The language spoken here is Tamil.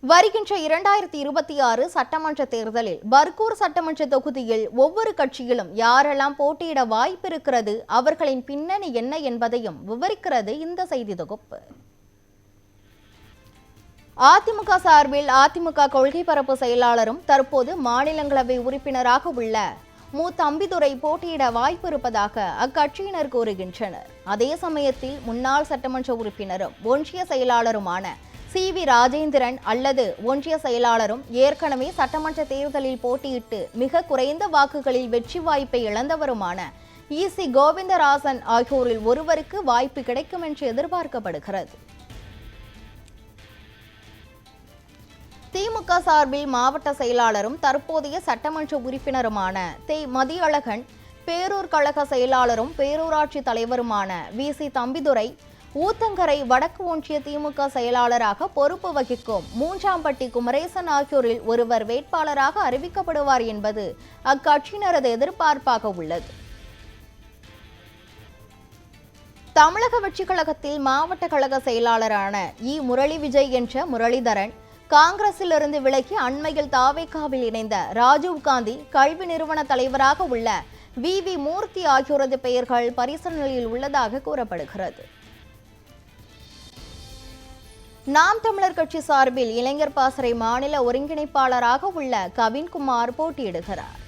வருகின்ற 2026 சட்டமன்ற தேர்தலில் பர்கூர் சட்டமன்ற தொகுதியில் ஒவ்வொரு கட்சியிலும் யாரெல்லாம் போட்டியிட வாய்ப்பிருக்கிறது, அவர்களின் பின்னணி என்ன என்பதையும் விவரிக்கிறது இந்த செய்தி தொகுப்பு. அதிமுக சார்பில் அதிமுக கொள்கை பரப்பு செயலாளரும் தற்போது மாநிலங்களவை உறுப்பினராக உள்ள மு. தம்பிதுரை போட்டியிட வாய்ப்பு இருப்பதாக அக்கட்சியினர் கூறுகின்றனர். அதே சமயத்தில் முன்னாள் சட்டமன்ற உறுப்பினரும் ஒன்றிய செயலாளருமான சி.வி. ராஜேந்திரன் அல்லது ஒன்றிய செயலாளரும் ஏற்கனவே சட்டமன்ற தேர்தலில் போட்டியிட்டு மிக குறைந்த வாக்குகளில் வெற்றி வாய்ப்பை இழந்தவருமான இ.சி. கோவிந்தராசன் ஆகியோரில் ஒருவருக்கு வாய்ப்பு கிடைக்கும் என்று எதிர்பார்க்கப்படுகிறது. திமுக சார்பில் மாவட்ட செயலாளரும் தற்போதைய சட்டமன்ற உறுப்பினருமான மதியழகன், பேரூர் கழக செயலாளரும் பேரூராட்சி தலைவருமான வி.சி. தம்பிதுரை, ஊத்தங்கரை வடக்கு ஒன்றிய திமுக செயலாளராக பொறுப்பு வகிக்கும் மூன்றாம்பட்டி குமரேசன் ஆகியோரில் ஒருவர் வேட்பாளராக அறிவிக்கப்படுவார் என்பது அக்கட்சியினரது எதிர்பார்ப்பாக உள்ளது. தமிழக வெற்றிக் கழகத்தில் மாவட்ட கழக செயலாளரான இ. முரளி விஜய் என்ற முரளிதரன், காங்கிரசிலிருந்து விலகி அண்மையில் தாவேகாவில் இணைந்த ராஜீவ்காந்தி, கல்வி நிறுவன தலைவராக உள்ள வி. மூர்த்தி ஆகியோரது பெயர்கள் பரிசீலனையில் உள்ளதாக கூறப்படுகிறது. நாம் தமிழர் கட்சி சார்பில் இளைஞர் பாசறை மாநில ஒருங்கிணைப்பாளராக உள்ள கவின்குமார் போட்டியிடுகிறார்.